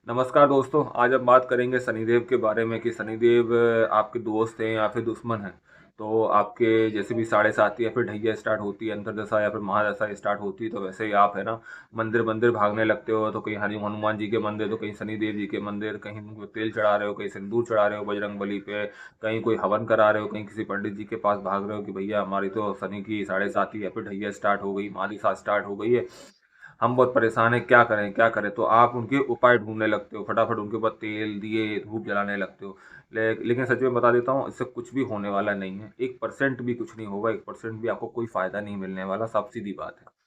नमस्कार दोस्तों। आज हम बात करेंगे शनिदेव के बारे में कि शनिदेव आपके दोस्त हैं या फिर दुश्मन हैं। तो आपके जैसे भी साढ़े साती या फिर ढैया स्टार्ट होती है, अंतरदशा या फिर महादशा स्टार्ट होती है, तो वैसे ही आप है ना मंदिर मंदिर भागने लगते हो। तो कहीं हनुमान जी के मंदिर, तो कहीं शनिदेव जी के मंदिर, कहीं उनको तेल चढ़ा रहे हो, कहीं सिंदूर चढ़ा रहे हो बजरंग बली पे, कहीं कोई हवन करा रहे हो, कहीं किसी पंडित जी के पास भाग रहे हो कि भैया हमारी तो शनि की साढ़े साती या फिर ढैया स्टार्ट हो गई, महादशा स्टार्ट हो गई है, हम बहुत परेशान हैं, क्या करें क्या करें। तो आप उनके उपाय ढूंढने लगते हो, फटाफट उनके ऊपर तेल दिए धूप जलाने लगते हो। लेकिन सच में बता देता हूँ, इससे कुछ भी होने वाला नहीं है। 1% भी कुछ नहीं होगा, 1% भी आपको कोई फायदा नहीं मिलने वाला, साफ सीधी बात है।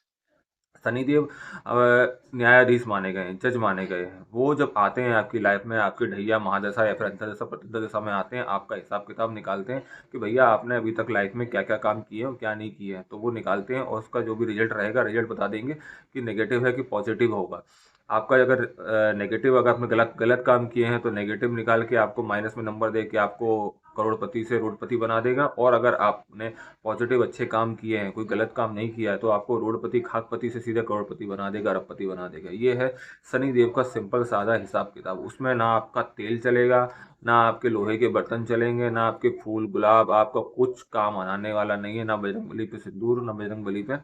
शनिदेव न्यायाधीश माने गए हैं, जज माने गए हैं। वो जब आते हैं आपकी लाइफ में, आपकी ढैया महादशा या फिर अंतरदशा प्रतिदशा में आते हैं, आपका हिसाब किताब निकालते हैं कि भैया आपने अभी तक लाइफ में क्या क्या काम किए और क्या नहीं किए हैं। तो वो निकालते हैं और उसका जो भी रिजल्ट रहेगा, रिजल्ट बता देंगे कि नेगेटिव है कि पॉजिटिव होगा। आपका अगर नेगेटिव, अगर आपने गलत गलत काम किए हैं तो नेगेटिव निकाल के आपको माइनस में नंबर दे के आपको करोड़पति से रोडपति बना देगा। और अगर आपने पॉजिटिव अच्छे काम किए हैं, कोई गलत काम नहीं किया है, तो आपको रोडपति खाकपति से सीधे करोड़पति बना देगा, अरबपति बना देगा। ये है शनि देव का सिंपल सादा हिसाब किताब। उसमें ना आपका तेल चलेगा, ना आपके लोहे के बर्तन चलेंगे, ना आपके फूल गुलाब, आपका कुछ काम आने वाला नहीं है। ना बजरंगबली पे सिंदूर, ना बजरंगबली पे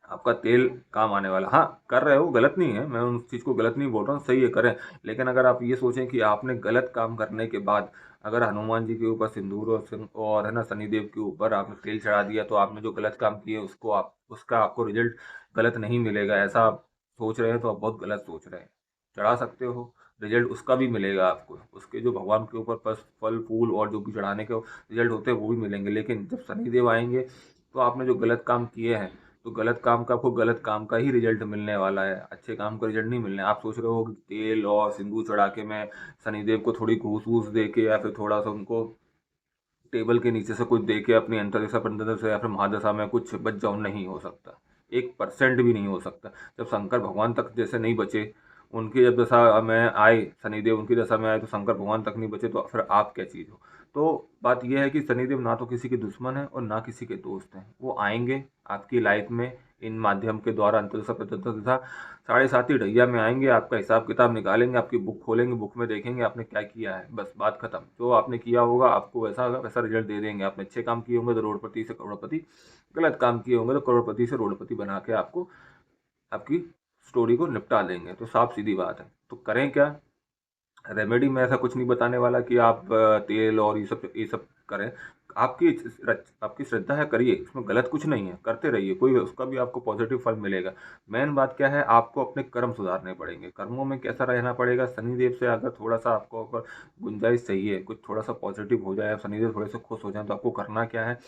आपका तेल काम आने वाला। हाँ, कर रहे हो, गलत नहीं है, मैं उस चीज़ को गलत नहीं बोल रहा हूँ, सही है, करें। लेकिन अगर आप ये सोचें कि आपने गलत काम करने के बाद अगर हनुमान जी के ऊपर सिंदूर और है ना शनिदेव के ऊपर आपने तेल चढ़ा दिया, तो आपने जो गलत काम किए उसको आप उसका आपको रिजल्ट गलत नहीं मिलेगा, ऐसा आप सोच रहे हैं तो आप बहुत गलत सोच रहे हैं। चढ़ा सकते हो, रिजल्ट उसका भी मिलेगा आपको, उसके जो भगवान के ऊपर फल फूल और जो भी चढ़ाने के रिजल्ट होते हैं वो भी मिलेंगे। लेकिन जब शनिदेव आएंगे तो आपने जो गलत काम किए हैं, तो गलत काम का आपको गलत काम का ही रिजल्ट मिलने वाला है, अच्छे काम का रिजल्ट नहीं मिलने। आप सोच रहे हो कि तेल और सिंदूर चढ़ा के मैं शनिदेव को थोड़ी घूस वूस दे के या फिर थोड़ा सा उनको टेबल के नीचे से कुछ दे के अपनी अंतरदशा पंचदशा या फिर महादशा में कुछ बच जाऊं, नहीं हो सकता। 1% भी नहीं हो सकता। जब शंकर भगवान तक जैसे नहीं बचे, उनकी जब दशा में आए, शनिदेव उनकी दशा में आए, तो शंकर भगवान तक नहीं बचे, तो फिर आप क्या चीज़ हो। तो बात यह है कि शनिदेव ना तो किसी के दुश्मन है और ना किसी के दोस्त हैं। वो आएंगे आपकी लाइफ में इन माध्यम के द्वारा, अंतरदशा पंचदशा साढ़े सात ही ढैया में आएंगे, आपका हिसाब किताब निकालेंगे, आपकी बुक खोलेंगे, बुक में देखेंगे आपने क्या किया है, बस बात खत्म। जो आपने किया होगा आपको वैसा वैसा रिजल्ट दे देंगे। आपने अच्छे काम किए होंगे तो रोडपति से करोड़पति, गलत काम किए होंगे तो करोड़पति से रोडपति बना के आपको आपकी स्टोरी को निपटा देंगे। तो साफ सीधी बात है। तो करें क्या? रेमेडी में ऐसा कुछ नहीं बताने वाला कि आप तेल और ये सब करें। आपकी श्रद्धा है, करिए, इसमें गलत कुछ नहीं है, करते रहिए, कोई उसका भी आपको पॉजिटिव फल मिलेगा। मेन बात क्या है, आपको अपने कर्म सुधारने पड़ेंगे, कर्मों में कैसा रहना पड़ेगा। शनिदेव से अगर थोड़ा सा आपको अगर गुंजाइश चाहिए, कुछ थोड़ा सा पॉजिटिव हो जाए, शनिदेव थोड़े से खुश हो जाए, तो आपको करना क्या है,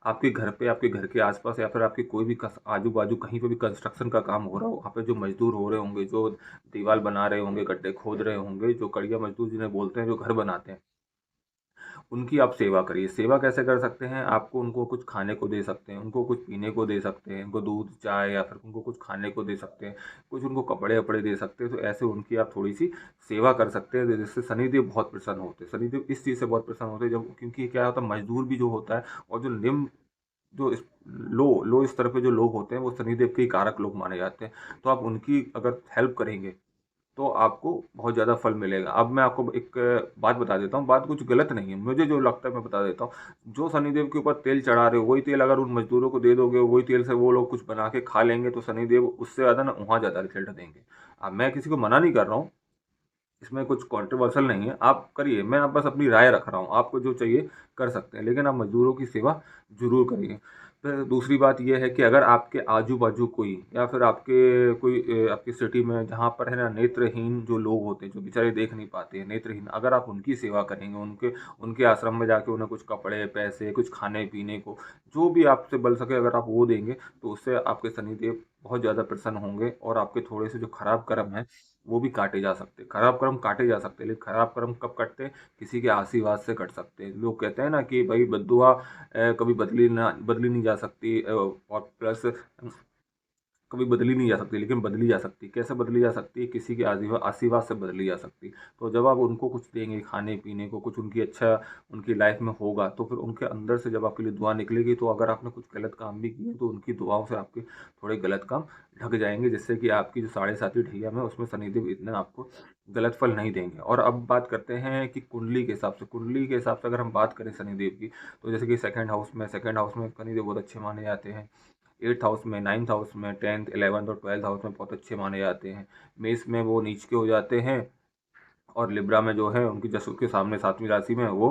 आपके घर पे, आपके घर के आसपास या फिर आपके कोई भी आजू बाजू कहीं पे भी कंस्ट्रक्शन का काम हो रहा हो, वहाँ पे जो मजदूर हो रहे होंगे, जो दीवार बना रहे होंगे, गड्ढे खोद रहे होंगे, जो कड़िया मजदूर जिन्हें बोलते हैं, जो घर बनाते हैं, उनकी आप सेवा करिए। सेवा कैसे कर सकते हैं? आपको उनको कुछ खाने को दे सकते हैं, उनको कुछ पीने को दे सकते हैं, उनको दूध चाय या फिर उनको कुछ खाने को दे सकते हैं, कुछ उनको कपड़े वपड़े दे सकते हैं। तो ऐसे उनकी आप थोड़ी सी सेवा कर सकते हैं, जिससे शनिदेव बहुत प्रसन्न होते हैं। शनिदेव इस चीज़ से बहुत प्रसन्न होते हैं, जब क्योंकि क्या होता है, मजदूर भी जो होता है और जो निम्न जो लो लो स्तर पे जो लोग होते हैं, वो शनिदेव के ही कारक लोग माने जाते हैं। तो आप उनकी अगर हेल्प करेंगे तो आपको बहुत ज़्यादा फल मिलेगा। अब मैं आपको एक बात बता देता हूँ, बात कुछ गलत नहीं है, मुझे जो लगता है मैं बता देता हूँ। जो शनिदेव के ऊपर तेल चढ़ा रहे हो, वही तेल अगर उन मजदूरों को दे दोगे, वही तेल से वो लोग कुछ बना के खा लेंगे, तो शनिदेव उससे ज़्यादा ना वहाँ ज़्यादा रिजल्ट देंगे। अब मैं किसी को मना नहीं कर रहा हूँ, इसमें कुछ कंट्रोवर्शियल नहीं है, आप करिए, मैं आप बस अपनी राय रख रहा हूँ, आपको जो चाहिए कर सकते हैं, लेकिन आप मजदूरों की सेवा जरूर करिए। फिर दूसरी बात यह है कि अगर आपके आजू बाजू कोई या फिर आपके कोई आपकी सिटी में जहाँ पर है ना नेत्रहीन जो लोग होते हैं, जो बेचारे देख नहीं पाते हैं, नेत्रहीन, अगर आप उनकी सेवा करेंगे, उनके उनके आश्रम में जाके उन्हें कुछ कपड़े पैसे कुछ खाने पीने को जो भी आपसे बल सके अगर आप वो देंगे, तो उससे आपके शनिदेव बहुत ज़्यादा प्रसन्न होंगे और आपके थोड़े से जो खराब कर्म है वो भी काटे जा सकते हैं। खराब कर्म काटे जा सकते हैं, लेकिन खराब कर्म कब कटते हैं? किसी के आशीर्वाद से कट सकते हैं। लोग कहते हैं ना कि भाई बद्दुआ कभी बदली नहीं जा सकती, और प्लस कभी बदली नहीं जा सकती, लेकिन बदली जा सकती है। कैसे बदली जा सकती है? किसी के आशीर्वाद से बदली जा सकती है। तो जब आप उनको कुछ देंगे खाने पीने को, कुछ उनकी अच्छा उनकी लाइफ में होगा, तो फिर उनके अंदर से जब आपके लिए दुआ निकलेगी, तो अगर आपने कुछ गलत काम भी किए तो उनकी दुआओं से आपके थोड़े गलत काम ढक जाएंगे, जिससे कि आपकी जो साढ़े साथी ढैया में उसमें शनिदेव इतना आपको गलत फल नहीं देंगे। और अब बात करते हैं कि कुंडली के हिसाब से, कुंडली के हिसाब से अगर हम बात करें शनिदेव की, तो जैसे कि सेकंड हाउस में शनिदेव बहुत अच्छे माने जाते हैं। 8th हाउस में, 9th हाउस में, 10th 11th और 12th हाउस में बहुत अच्छे माने जाते हैं। मेष में वो नीच के हो जाते हैं, और लिब्रा में जो है उनकी जस्ट उसके सामने 7वीं राशि में वो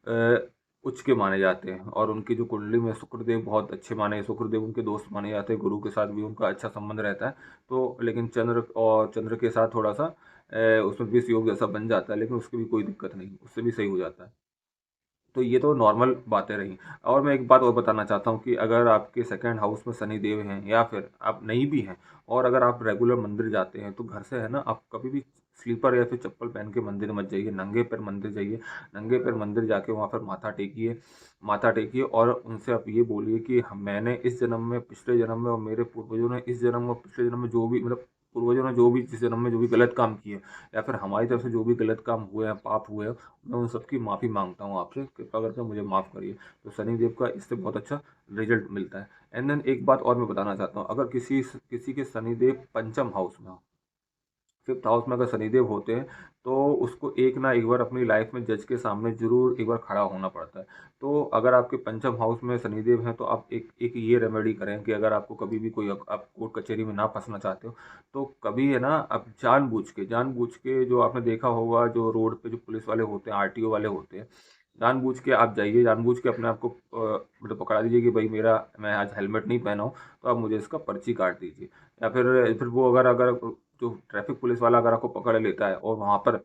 अ, उच्च के माने जाते हैं। और उनकी जो कुंडली में शुक्रदेव बहुत अच्छे माने, शुक्रदेव उनके दोस्त माने जाते हैं, गुरु के साथ भी उनका अच्छा संबंध रहता है। तो लेकिन चंद्र के साथ थोड़ा सा उसमें विष योग जैसा बन जाता है, लेकिन उसकी भी कोई दिक्कत नहीं, उससे भी सही हो जाता है। तो ये तो नॉर्मल बातें रहीं। और मैं एक बात और बताना चाहता हूँ कि अगर आपके सेकंड हाउस में शनि देव हैं, या फिर आप नहीं भी हैं, और अगर आप रेगुलर मंदिर जाते हैं, तो घर से है ना, आप कभी भी स्लीपर या फिर चप्पल पहन के मंदिर मत जाइए, नंगे पैर मंदिर जाइए। नंगे पैर मंदिर जाके वहाँ पर माथा टेकिए और उनसे आप ये बोलिए कि मैंने इस जन्म में, पिछले जन्म में, और मेरे पूर्वजों ने इस जन्म और पिछले जन्म में जो भी, मतलब पूर्वजों ने जो भी इस जन्म में जो भी गलत काम किए, या फिर हमारी तरफ से जो भी गलत काम हुए हैं, पाप हुए हैं, मैं उन सबकी माफ़ी मांगता हूँ आपसे, कृपा करके मुझे माफ़ करिए। तो शनि देव का इससे बहुत अच्छा रिजल्ट मिलता है। एंड देन एक बात और मैं बताना चाहता हूँ, अगर किसी किसी के शनि देव पंचम हाउस में हो, 5th हाउस में अगर शनिदेव होते हैं, तो उसको एक ना एक बार अपनी लाइफ में जज के सामने जरूर एक बार खड़ा होना पड़ता है। तो अगर आपके पंचम हाउस में शनिदेव हैं, तो आप एक एक ये रेमेडी करें कि अगर आपको कभी भी कोई आप कोर्ट कचहरी में ना फंसना चाहते हो, तो कभी है ना, आप जानबूझ के जो आपने देखा होगा, जो रोड पे जो पुलिस वाले होते हैं, आरटीओ वाले होते हैं, जानबूझ के आप जाइए, जानबूझ के अपने आप को मतलब पकड़ा दीजिए कि भाई मेरा मैं आज हेलमेट नहीं पहना हूँ, तो आप मुझे इसका पर्ची काट दीजिए। या फिर वो अगर अगर जो ट्रैफिक पुलिस वाला अगर आपको पकड़ लेता है और वहाँ पर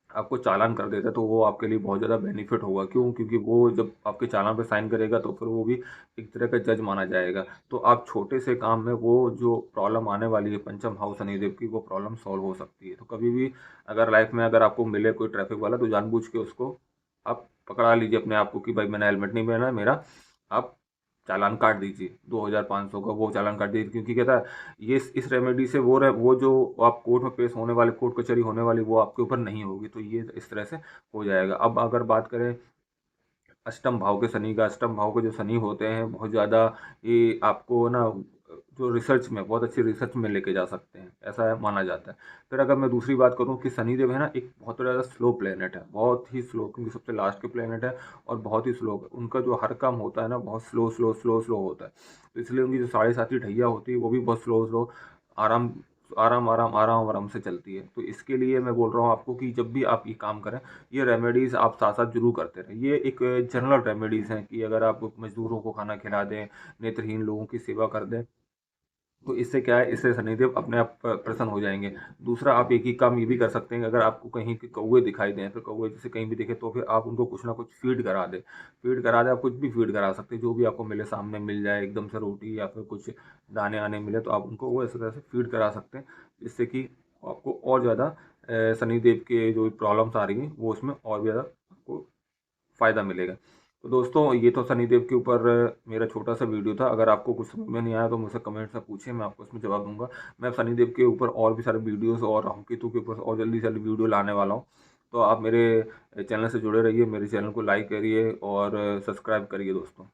आपको चालान कर देता है, तो वो आपके लिए बहुत ज़्यादा बेनिफिट होगा। क्यों? क्योंकि वो जब आपके चालान पे साइन करेगा, तो फिर वो भी एक तरह का जज माना जाएगा। तो आप छोटे से काम में वो जो प्रॉब्लम आने वाली है पंचम हाउस शनिदेव की, वो प्रॉब्लम सॉल्व हो सकती है। तो कभी भी अगर लाइफ में अगर आपको मिले कोई ट्रैफिक वाला, तो जानबूझ के उसको आप पकड़ा लीजिए अपने आप को कि भाई मैंने हेलमेट नहीं पहना है, मेरा आप चालान काट दीजिए 2500 का, वो चालान काट दीजिए। क्योंकि कहता है ये इस रेमेडी से वो जो आप कोर्ट में पेश होने वाले, कोर्ट कचहरी होने वाली, वो आपके ऊपर नहीं होगी। तो ये इस तरह से हो जाएगा। अब अगर बात करें अष्टम भाव के शनि का, अष्टम भाव के जो शनि होते हैं, बहुत ज़्यादा ये आपको ना जो रिसर्च में, बहुत अच्छी रिसर्च में लेके जा सकते हैं, ऐसा है, माना जाता है। फिर अगर मैं दूसरी बात करूँ कि शनिदेव है ना, एक बहुत ज़्यादा स्लो प्लेनेट है, बहुत ही स्लो, क्योंकि सबसे लास्ट के प्लेनेट है, और बहुत ही स्लो। उनका जो हर काम होता है ना, बहुत स्लो स्लो स्लो स्लो होता है। तो इसलिए उनकी जो साढ़े साथी ढैया होती है, वो भी बहुत स्लो स्लो, आराम आराम आराम आराम आराम से चलती है। तो इसके लिए मैं बोल रहा हूँ आपको कि जब भी आप ये काम करें, ये रेमेडीज़ आप साथ साथ जरूर करते रहें। ये एक जनरल रेमेडीज़ हैं कि अगर आप मजदूरों को खाना खिला दें, नेत्रहीन लोगों की सेवा कर दें, तो इससे क्या है, इससे शनिदेव अपने आप प्रसन्न हो जाएंगे। दूसरा, आप एक ही काम ये भी कर सकते हैं कि अगर आपको कहीं के कौवे दिखाई दें, फिर कौवे जैसे कहीं भी दिखे, तो फिर आप उनको कुछ ना कुछ फीड करा दें। आप कुछ भी फीड करा सकते हैं, जो भी आपको मिले, सामने मिल जाए एकदम से रोटी या फिर कुछ दाने आने मिले, तो आप उनको वो इस तरह से फीड करा सकते हैं, जिससे कि आपको और ज़्यादा शनिदेव के जो प्रॉब्लम्स आ रही हैं, वो उसमें और भी ज़्यादा आपको फ़ायदा मिलेगा। तो दोस्तों, ये तो शनिदेव के ऊपर मेरा छोटा सा वीडियो था। अगर आपको कुछ समझ में नहीं आया, तो मुझसे कमेंट्स में पूछिए, मैं आपको इसमें जवाब दूंगा। मैं शनिदेव के ऊपर और भी सारे वीडियोस और राहु केतु के ऊपर और जल्दी से जल्दी वीडियो लाने वाला हूँ। तो आप मेरे चैनल से जुड़े रहिए, मेरे चैनल को लाइक करिए और सब्सक्राइब करिए दोस्तों।